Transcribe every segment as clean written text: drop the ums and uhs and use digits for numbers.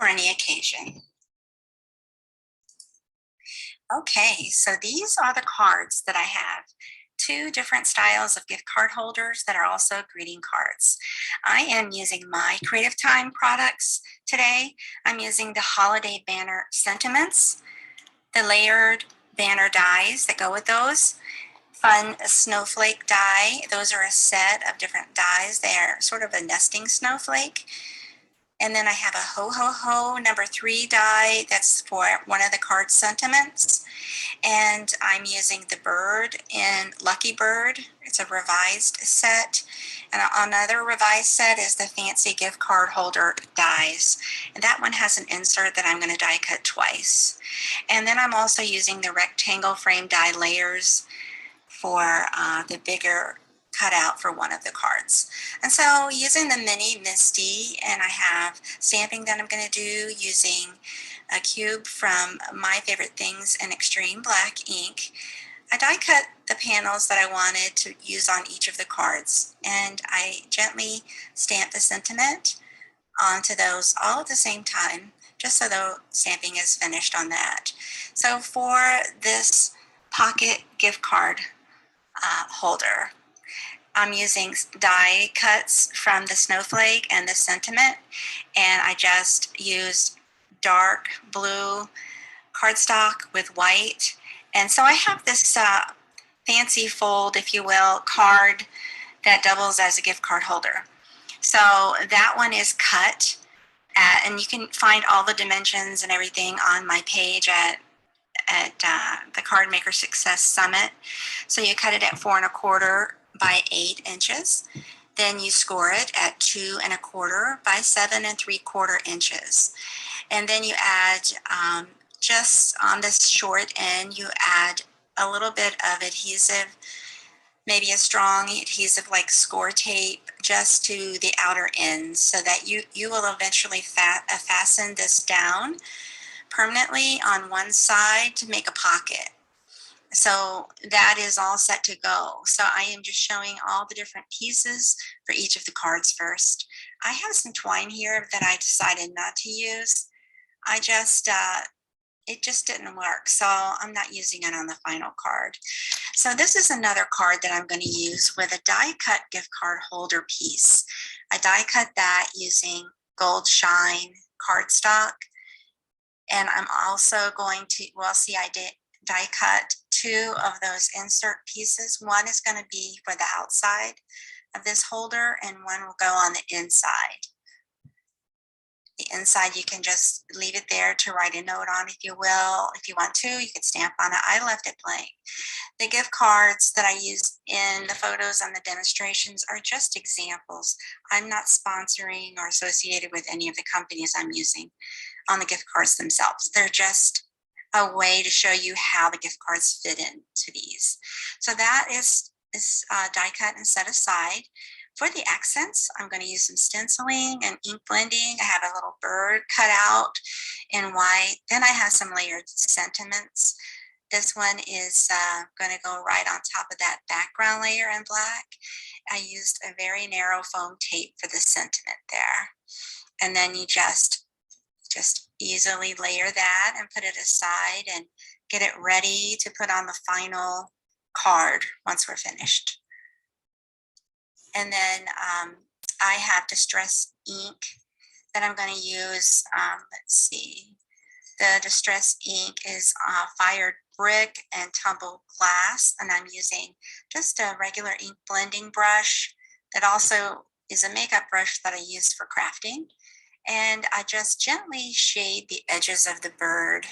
for any occasion. Okay, so these are the cards that I have. Two different styles of gift card holders that are also greeting cards. I am using my Creative Time products today. I'm using the Holiday Banner Sentiments, the layered banner dies that go with those. Fun snowflake die. Those are a set of different dies. They are sort of a nesting snowflake. And then I have a ho ho ho number 3 die. That's for one of the card sentiments. And I'm using the bird in Lucky Bird. It's a revised set. And another revised set is the fancy gift card holder dies. And that one has an insert that I'm going to die cut twice. And then I'm also using the rectangle frame die layers for the bigger cutout for one of the cards. And so using the mini Misty, and I have stamping that I'm going to do using a cube from My Favorite Things in Extreme Black ink. I die cut the panels that I wanted to use on each of the cards, and I gently stamp the sentiment onto those all at the same time, just so the stamping is finished on that. So for this pocket gift card holder, I'm using die cuts from the snowflake and the sentiment, and I just used dark blue cardstock with white. And so I have this fancy fold, if you will, card that doubles as a gift card holder. So that one is cut and you can find all the dimensions and everything on my page at the Card Maker Success Summit. So you cut it at 4¼ by 8 inches. Then you score it at 2¼ by 7¾ inches. And then you add, just on this short end, you add a little bit of adhesive, maybe a strong adhesive like score tape, just to the outer ends, so that you will eventually fasten this down permanently on one side to make a pocket. So that is all set to go. So I am just showing all the different pieces for each of the cards first. I have some twine here that I decided not to use. It just didn't work, so I'm not using it on the final card. So this is another card that I'm going to use with a die cut gift card holder piece. I die cut that using Gold Shine cardstock. And I'm also going to, well, see, I did die cut 2 of those insert pieces. One is going to be for the outside of this holder, and one will go on the inside. The inside, you can just leave it there to write a note on if you will. If you want to, you could stamp on it. I left it blank. The gift cards that I used in the photos on the demonstrations are just examples. I'm not sponsoring or associated with any of the companies I'm using on the gift cards themselves. They're just a way to show you how the gift cards fit into these. So that is die cut and set aside. For the accents, I'm going to use some stenciling and ink blending. I have a little bird cut out in white. Then I have some layered sentiments. This one is going to go right on top of that background layer in black. I used a very narrow foam tape for the sentiment there. And then you just easily layer that and put it aside and get it ready to put on the final card once we're finished. And then I have Distress ink that I'm going to use. Let's see. The Distress ink is Fired Brick and Tumbled Glass, and I'm using just a regular ink blending brush that also is a makeup brush that I use for crafting. And I just gently shade the edges of the bird.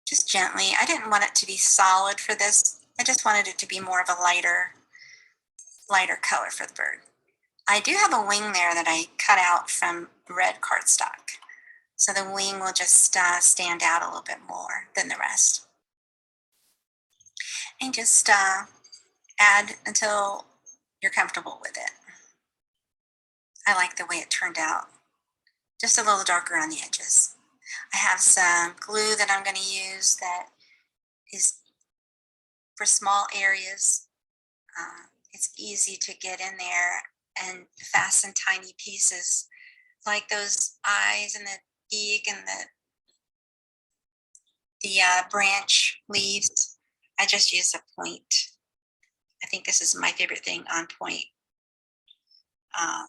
Just gently. I didn't want it to be solid for this. I just wanted it to be more of a lighter color for the bird. I do have a wing there that I cut out from red cardstock. So the wing will just stand out a little bit more than the rest. And just add until you're comfortable with it. I like the way it turned out. Just a little darker on the edges. I have some glue that I'm going to use that is for small areas. It's easy to get in there and fasten tiny pieces like those eyes and the peak and the branch leaves, I just use a point. I think this is my favorite thing, on point uh,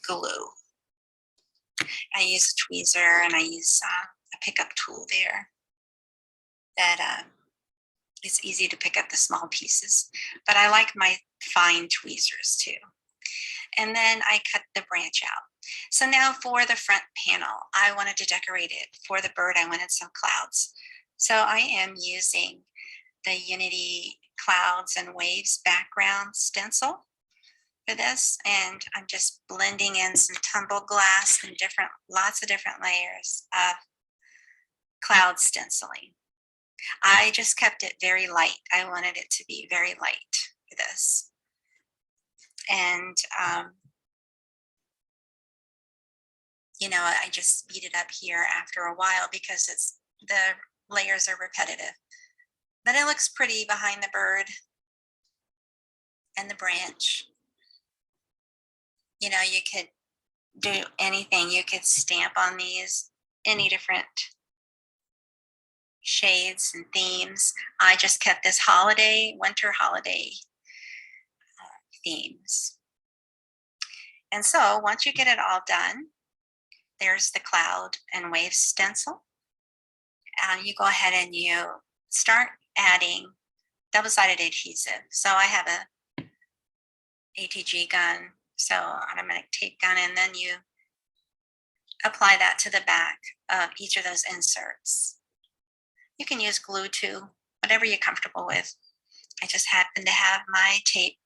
glue. I use a tweezer and I use a pickup tool there that it's easy to pick up the small pieces, but I like my fine tweezers too. And then I cut the branch out. So now for the front panel, I wanted to decorate it. For the bird, I wanted some clouds. So I am using the Unity Clouds and Waves background stencil for this, and I'm just blending in some tumbled glass and lots of different layers of cloud stenciling. I just kept it very light. I wanted it to be very light for this. And, you know, I just speed it up here after a while because the layers are repetitive. But it looks pretty behind the bird and the branch. You know, you could do anything. You could stamp on these, any different shades and themes. I just kept this winter holiday themes. And so once you get it all done, there's the cloud and wave stencil. You go ahead and you start adding double-sided adhesive. So I have a ATG gun, so automatic tape gun, and then you apply that to the back of each of those inserts. You can use glue too, whatever you're comfortable with. I just happen to have my tape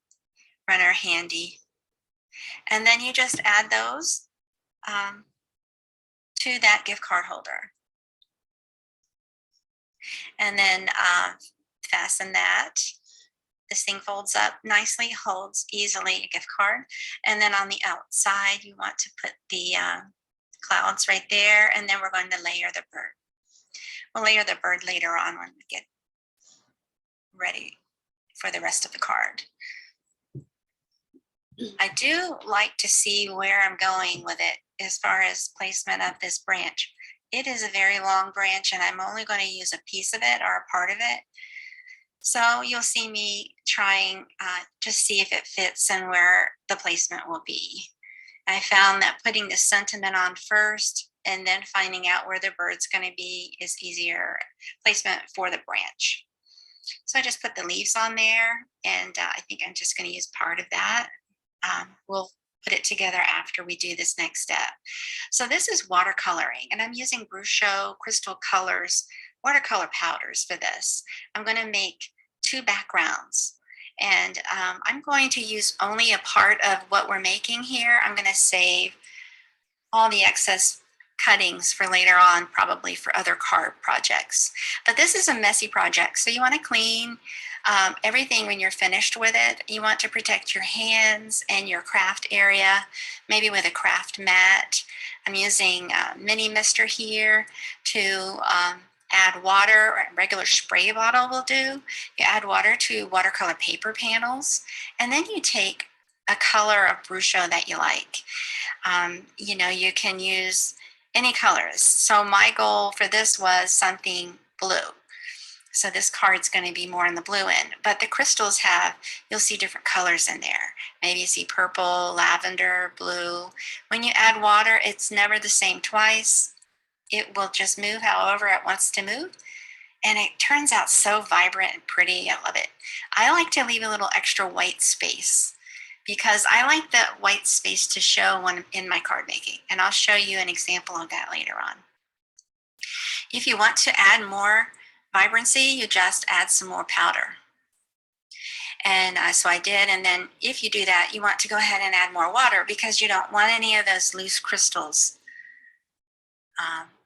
runner handy. And then you just add those to that gift card holder. And then fasten that. This thing folds up nicely, holds easily a gift card. And then on the outside, you want to put the clouds right there. And then we're going to layer the bird. We'll layer the bird later on when we get ready for the rest of the card. I do like to see where I'm going with it as far as placement of this branch. It is a very long branch and I'm only going to use a piece of it or a part of it. So you'll see me trying to see if it fits and where the placement will be. I found that putting the sentiment on first and then finding out where the bird's going to be is easier placement for the branch. So I just put the leaves on there, and I think I'm just going to use part of that. We'll put it together after we do this next step. So this is watercoloring, and I'm using Bruchot Crystal Colors watercolor powders for this. I'm going to make 2 backgrounds, and I'm going to use only a part of what we're making here. I'm going to save all the excess cuttings for later on, probably for other card projects. But this is a messy project, so you want to clean everything when you're finished with it. You want to protect your hands and your craft area, maybe with a craft mat. I'm using Mini Mister here to add water, or a regular spray bottle will do. You add water to watercolor paper panels, and then you take a color of Bruchot that you like. You know, you can use any colors. So my goal for this was something blue. So this card's going to be more in the blue end, but the crystals you'll see different colors in there. Maybe you see purple, lavender, blue. When you add water, it's never the same twice. It will just move however it wants to move. And it turns out so vibrant and pretty. I love it. I like to leave a little extra white space because I like the white space to show when in my card making. And I'll show you an example of that later on. If you want to add more vibrancy, you just add some more powder. And so I did. And then if you do that, you want to go ahead and add more water because you don't want any of those loose crystals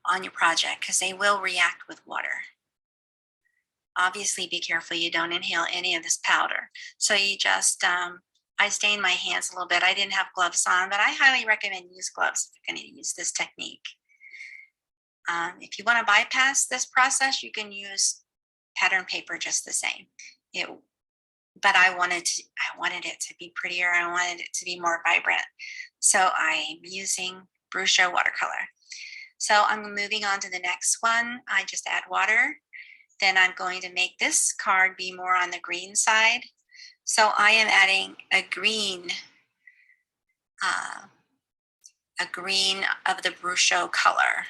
on your project because they will react with water. Obviously, be careful you don't inhale any of this powder. So you just, I stained my hands a little bit. I didn't have gloves on, but I highly recommend use gloves if you're going to use this technique. If you want to bypass this process, you can use pattern paper just the same. But I wanted it to be prettier. I wanted it to be more vibrant. So I'm using Bruchot watercolor. So I'm moving on to the next one. I just add water. Then I'm going to make this card be more on the green side. So I am adding a green uh, of the Bruchot color.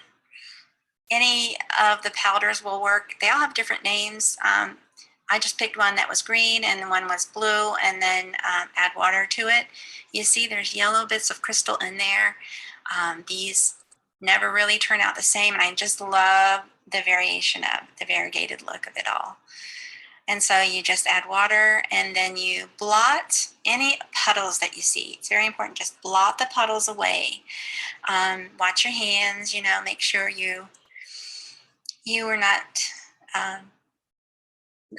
Any of the powders will work. They all have different names. I just picked one that was green and one was blue, and then add water to it. You see there's yellow bits of crystal in there. These never really turn out the same, and I just love the variation of the variegated look of it all. And so you just add water, and then you blot any puddles that you see. It's very important. Just blot the puddles away. Watch your hands, make sure you are not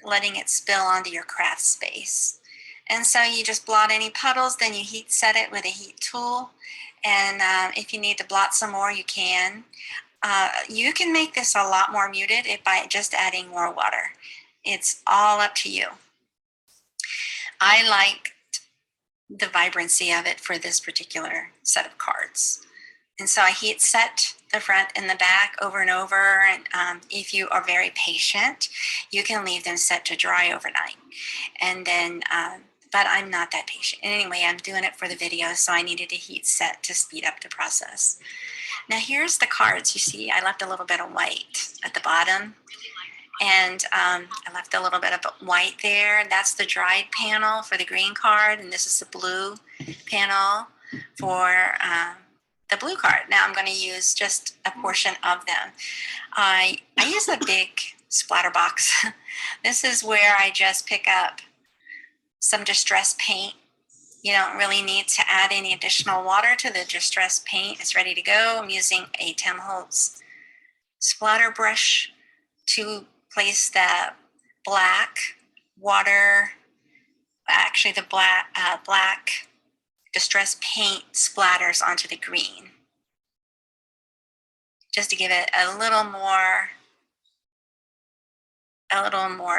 letting it spill onto your craft space. And so you just blot any puddles, then you heat set it with a heat tool. And if you need to blot some more, you can. You can make this a lot more muted by just adding more water. It's all up to you. I like the vibrancy of it for this particular set of cards. And so I heat set the front and the back over and over. And if you are very patient, you can leave them set to dry overnight. And then, but I'm not that patient. And anyway, I'm doing it for the video, so I needed to heat set to speed up the process. Now here's the cards. You see, I left a little bit of white at the bottom. And I left a little bit of white there. That's the dried panel for the green card. And this is the blue panel for the blue card. Now I'm going to use just a portion of them. I use a big splatter box. This is where I just pick up some distress paint. You don't really need to add any additional water to the distress paint. It's ready to go. I'm using a Tim Holtz splatter brush to place the black water, actually the black distress paint splatters onto the green, just to give it a little more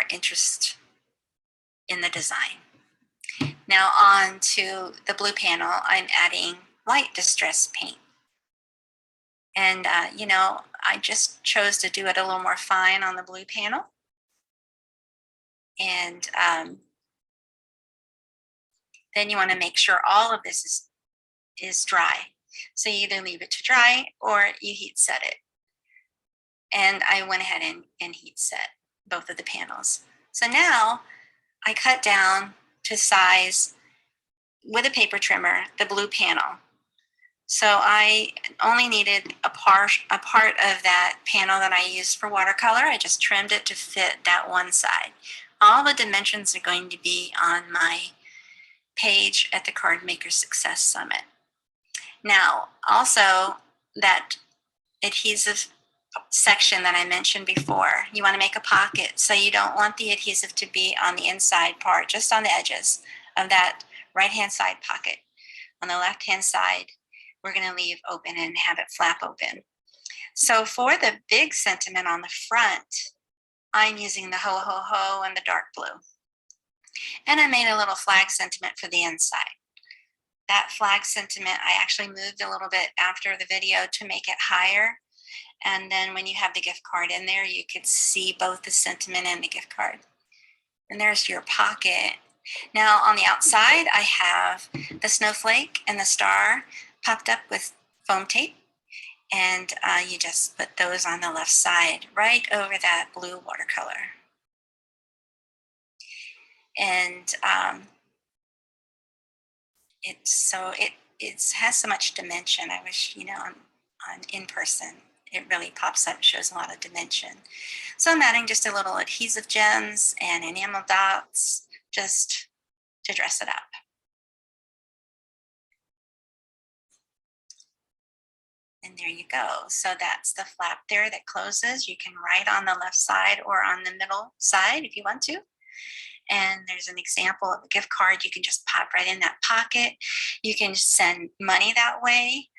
interest in the design. Now on to the blue panel, I'm adding light distress paint. And, I just chose to do it a little more fine on the blue panel. And then you want to make sure all of this is dry. So you either leave it to dry or you heat set it. And I went ahead and heat set both of the panels. So now I cut down to size with a paper trimmer the blue panel. So I only needed a part of that panel that I used for watercolor. I just trimmed it to fit that one side. All the dimensions are going to be on my page at the Card Maker Success Summit. Now, also that adhesive section that I mentioned before, you want to make a pocket, so you don't want the adhesive to be on the inside part, just on the edges of that right-hand side pocket. On the left-hand side, we're going to leave open and have it flap open. So for the big sentiment on the front, I'm using the Ho Ho Ho and the dark blue. And I made a little flag sentiment for the inside. That flag sentiment, I actually moved a little bit after the video to make it higher. And then when you have the gift card in there, you could see both the sentiment and the gift card. And there's your pocket. Now on the outside, I have the snowflake and the star popped up with foam tape. And you just put those on the left side, right over that blue watercolor. And it has so much dimension. I wish, on in person, it really pops up, shows a lot of dimension. So I'm adding just a little adhesive gems and enamel dots just to dress it up. And there you go. So that's the flap there that closes. You can write on the left side or on the middle side if you want to. And there's an example of a gift card. You can just pop right in that pocket. You can send money that way.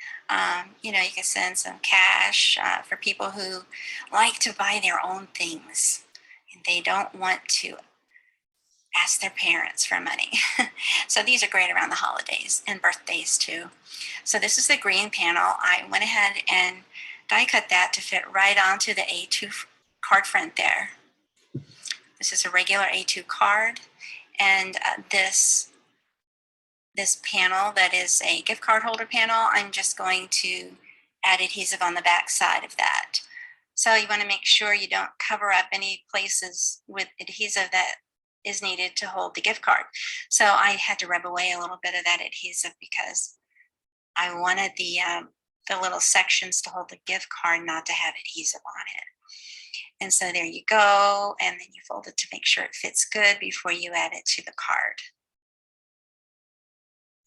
You can send some cash for people who like to buy their own things. And they don't want to ask their parents for money. So these are great around the holidays and birthdays too. So this is the green panel. I went ahead and die cut that to fit right onto the A2 card front there. This is a regular A2 card, and this panel that is a gift card holder panel, I'm just going to add adhesive on the back side of that. So you want to make sure you don't cover up any places with adhesive that is needed to hold the gift card. So I had to rub away a little bit of that adhesive because I wanted the little sections to hold the gift card not to have adhesive on it. And so there you go. And then you fold it to make sure it fits good before you add it to the card.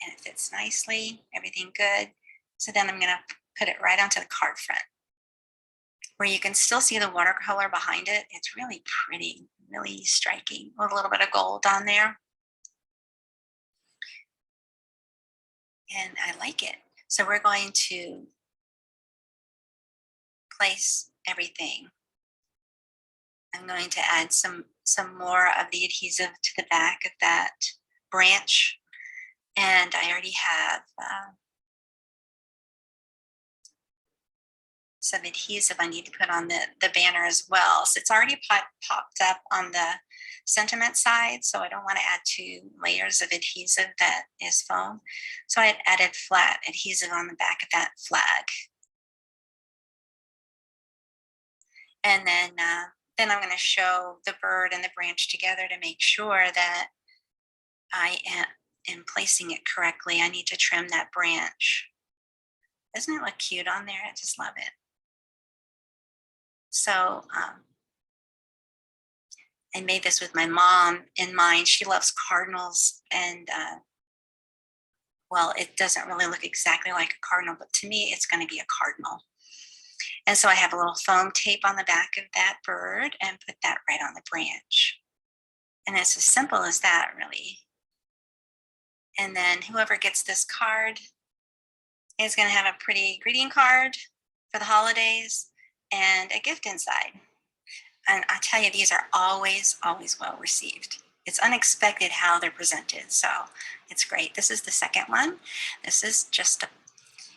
And it fits nicely, everything good. So then I'm going to put it right onto the card front, where you can still see the watercolor behind it. It's really pretty, really striking, with a little bit of gold on there. And I like it. So we're going to place everything. I'm going to add some more of the adhesive to the back of that branch. And I already have some adhesive I need to put on the banner as well. So it's already popped up on the sentiment side, so I don't want to add 2 layers of adhesive that is foam. So I added flat adhesive on the back of that flag. And then I'm going to show the bird and the branch together to make sure that I am placing it correctly. I need to trim that branch. Doesn't it look cute on there? I just love it. So I made this with my mom in mind. She loves cardinals, and well, it doesn't really look exactly like a cardinal, but to me, it's going to be a cardinal. And so I have a little foam tape on the back of that bird and put that right on the branch. And it's as simple as that, really. And then whoever gets this card is going to have a pretty greeting card for the holidays and a gift inside. And I tell you, these are always, always well received. It's unexpected how they're presented, so it's great. This is the second one. This is just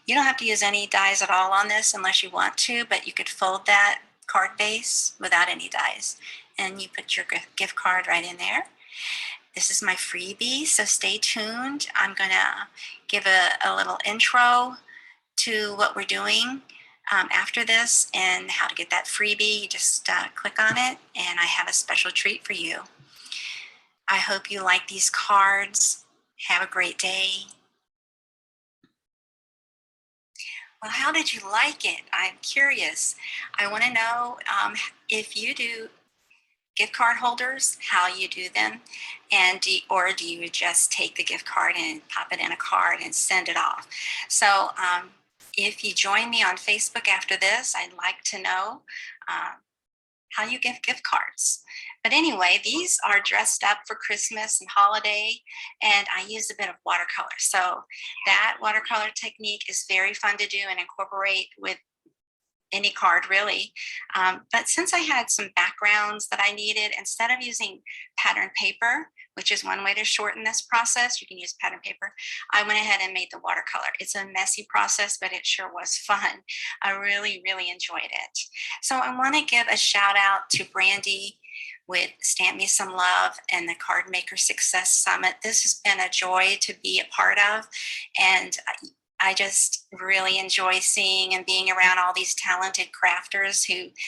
you don't have to use any dies at all on this unless you want to, but you could fold that card base without any dies. And you put your gift card right in there. This is my freebie, so stay tuned. I'm gonna give a little intro to what we're doing after this and how to get that freebie. You just click on it, and I have a special treat for you. I hope you like these cards. Have a great day. Well, how did you like it? I'm curious. I want to know if you do gift card holders, how you do them, and or do you just take the gift card and pop it in a card and send it off? So if you join me on Facebook after this, I'd like to know how you give gift cards. But anyway, these are dressed up for Christmas and holiday, and I use a bit of watercolor. So that watercolor technique is very fun to do and incorporate with any card, really. But since I had some backgrounds that I needed, instead of using pattern paper, which is one way to shorten this process, you can use pattern paper, I went ahead and made the watercolor. It's a messy process, but it sure was fun. I really, really enjoyed it. So I want to give a shout out to Brandy with Stamp Me Some Love and the Card Maker Success Summit. This has been a joy to be a part of, and I just really enjoy seeing and being around all these talented crafters who